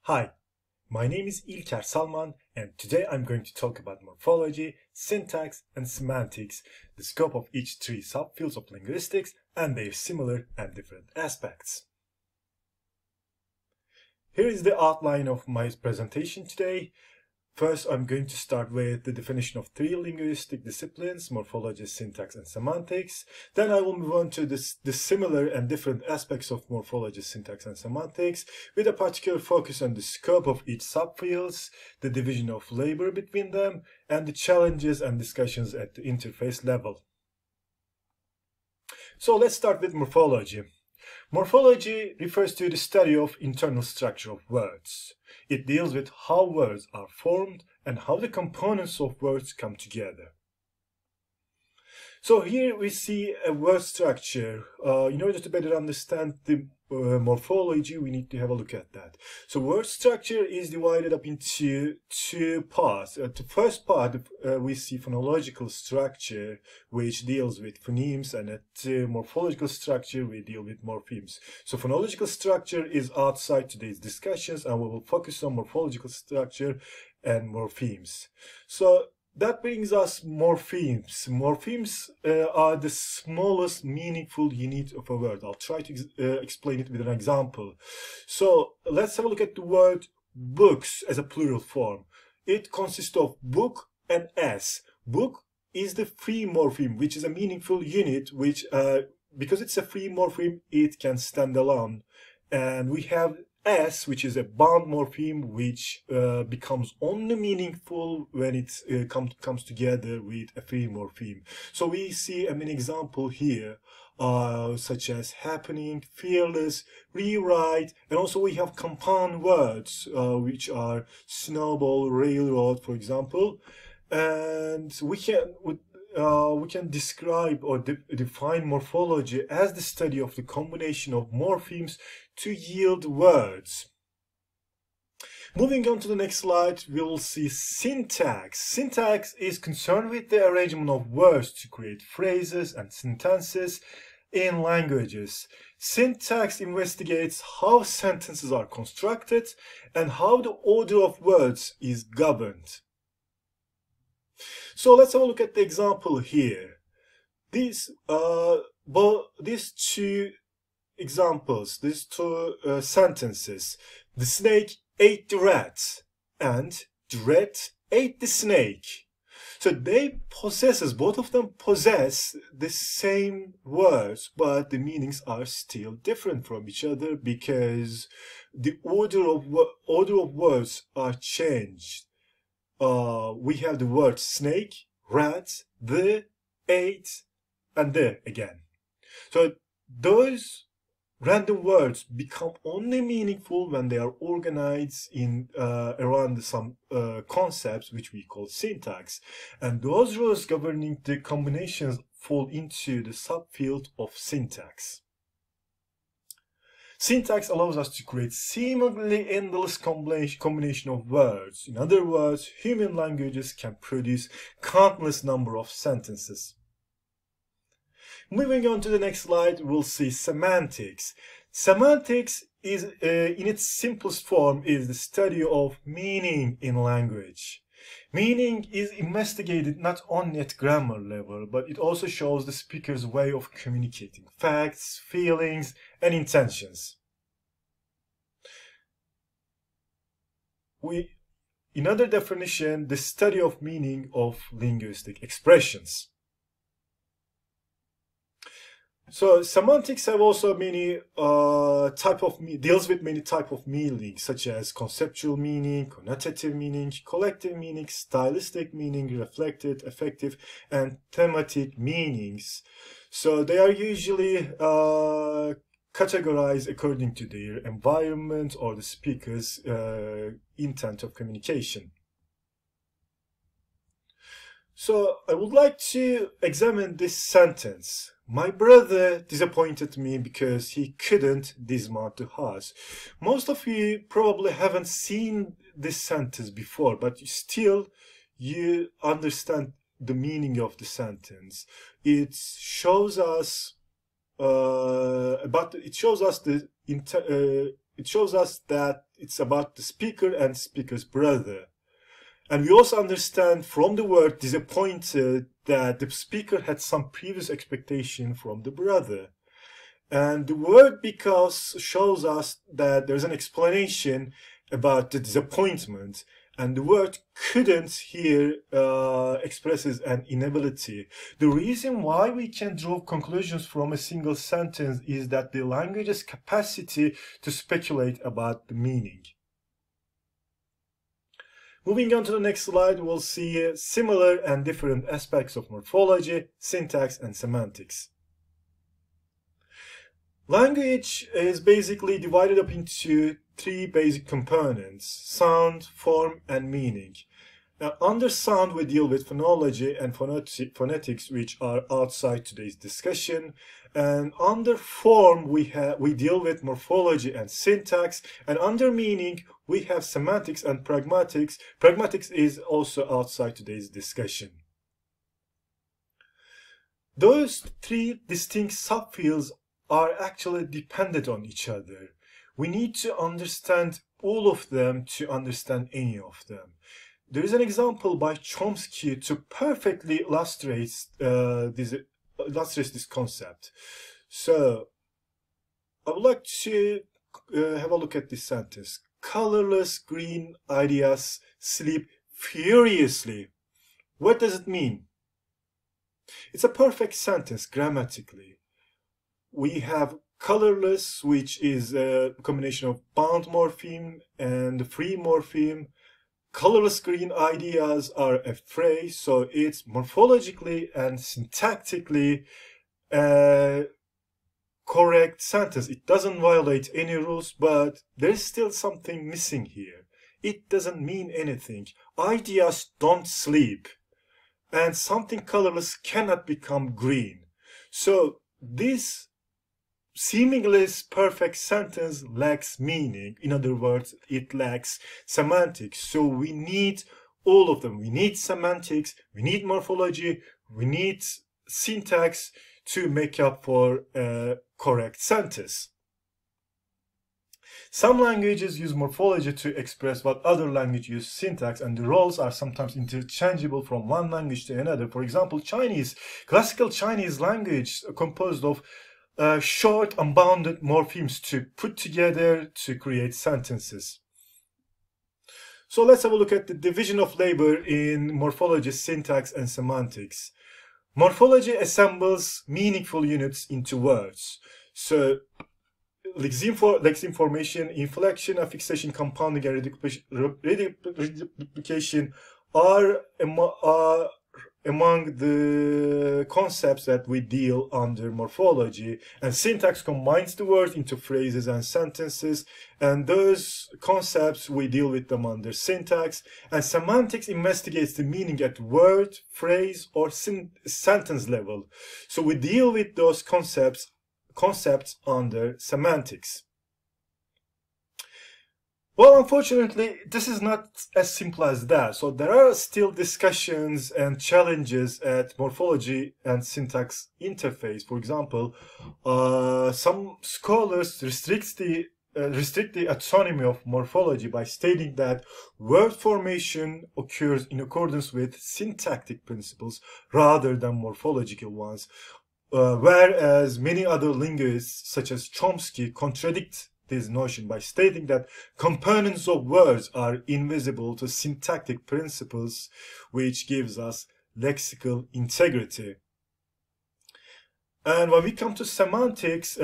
Hi, my name is İlker Salman, and today I'm going to talk about morphology, syntax, and semantics, the scope of each three subfields of linguistics, and their similar and different aspects. Here is the outline of my presentation today. First, I'm going to start with the definition of three linguistic disciplines, morphology, syntax, and semantics. Then I will move on to the similar and different aspects of morphology, syntax, and semantics, with a particular focus on the scope of each subfields, the division of labor between them, and the challenges and discussions at the interface level. So let's start with morphology. Morphology refers to the study of internal structure of words. It deals with how words are formed and how the components of words come together. So here we see a word structure. In order to better understand the morphology, we need to have a look at that. So word structure is divided up into two parts. The first part, we see phonological structure, which deals with phonemes, and at the morphological structure, we deal with morphemes. So phonological structure is outside today's discussions, and we will focus on morphological structure and morphemes. So that brings us morphemes. Morphemes are the smallest meaningful unit of a word. I'll try to explain it with an example. So let's have a look at the word books as a plural form. It consists of book and s. Book is the free morpheme, which is a meaningful unit, which because it's a free morpheme, it can stand alone. And we have S, which is a bound morpheme, which becomes only meaningful when it comes together with a free morpheme. So we see an example here, such as happening, fearless, rewrite, and also we have compound words, which are snowball, railroad, for example. And we can describe or define morphology as the study of the combination of morphemes to yield words. Moving on to the next slide, we will see syntax. Syntax is concerned with the arrangement of words to create phrases and sentences in languages. Syntax investigates how sentences are constructed and how the order of words is governed. So let's have a look at the example here. These two examples, these two sentences. The snake ate the rat, and the rat ate the snake. So both of them possess the same words, but the meanings are still different from each other because the order of words are changed. We have the words snake, rat, the, ate, and the again. So those random words become only meaningful when they are organized in around some concepts which we call syntax. And those rules governing the combinations fall into the subfield of syntax. Syntax allows us to create seemingly endless combination of words. In other words, human languages can produce countless number of sentences. Moving on to the next slide, we'll see semantics. Semantics is, in its simplest form, is the study of meaning in language. Meaning is investigated not only at grammar level, but it also shows the speaker's way of communicating facts, feelings, and intentions. Another definition, the study of meaning of linguistic expressions. So semantics have also many deals with many type of meanings, such as conceptual meaning, connotative meaning, collective meaning, stylistic meaning, reflected, affective, and thematic meanings. So they are usually categorized according to their environment or the speaker's intent of communication. So I would like to examine this sentence. My brother disappointed me because he couldn't dismount the horse. Most of you probably haven't seen this sentence before, but still you understand the meaning of the sentence. It shows us the it shows us that it's about the speaker and speaker's brother. And we also understand from the word disappointed that the speaker had some previous expectation from the brother. And the word because shows us that there's an explanation about the disappointment. And the word couldn't here expresses an inability. The reason why we can draw conclusions from a single sentence is that the language's capacity to speculate about the meaning. Moving on to the next slide, we'll see similar and different aspects of morphology, syntax, and semantics. Language is basically divided up into three basic components: sound, form, and meaning. Now, under sound, we deal with phonology and phonetics, which are outside today's discussion. And under form, we deal with morphology and syntax. And under meaning, we have semantics and pragmatics. Pragmatics is also outside today's discussion. Those three distinct subfields are actually dependent on each other. We need to understand all of them to understand any of them. There is an example by Chomsky to perfectly illustrate this concept. So, I would like to have a look at this sentence. Colorless green ideas sleep furiously. What does it mean? It's a perfect sentence grammatically. We have colorless, which is a combination of bound morpheme and free morpheme. Colorless green ideas are a phrase, so it's morphologically and syntactically a correct sentence. It doesn't violate any rules, but there's still something missing here. It doesn't mean anything. Ideas don't sleep, and something colorless cannot become green. So this seemingly perfect sentence lacks meaning. In other words, it lacks semantics. So we need all of them. We need semantics, we need morphology, we need syntax to make up for a correct sentence. Some languages use morphology to express what other languages use syntax, and the roles are sometimes interchangeable from one language to another. For example, Chinese, classical Chinese language composed of short, unbounded morphemes to put together to create sentences. So let's have a look at the division of labor in morphology, syntax, and semantics. Morphology assembles meaningful units into words. So lexeme formation, inflection, affixation, compounding, and reduplication are among the concepts that we deal under morphology, and syntax combines the words into phrases and sentences, and those concepts we deal with them under syntax, and semantics investigates the meaning at word, phrase, or sentence level. So we deal with those concepts under semantics. Well, unfortunately, this is not as simple as that. So there are still discussions and challenges at morphology and syntax interface. For example, some scholars restrict the autonomy of morphology by stating that word formation occurs in accordance with syntactic principles rather than morphological ones, whereas many other linguists, such as Chomsky, contradict this notion by stating that components of words are invisible to syntactic principles, which gives us lexical integrity. And when we come to semantics,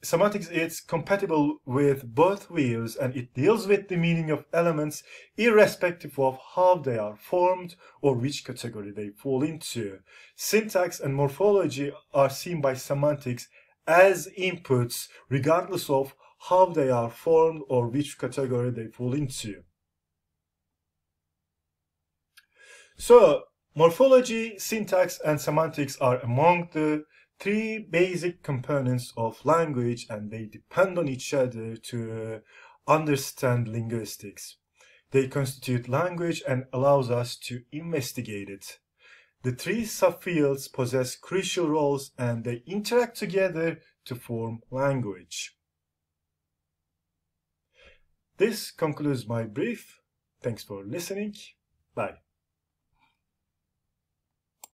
semantics is compatible with both views, and it deals with the meaning of elements irrespective of how they are formed or which category they fall into. Syntax and morphology are seen by semantics as inputs regardless of how they are formed or which category they fall into. So, morphology, syntax, and semantics are among the three basic components of language, and they depend on each other to understand linguistics. They constitute language and allows us to investigate it. The three subfields possess crucial roles, and they interact together to form language. This concludes my brief. Thanks for listening. Bye.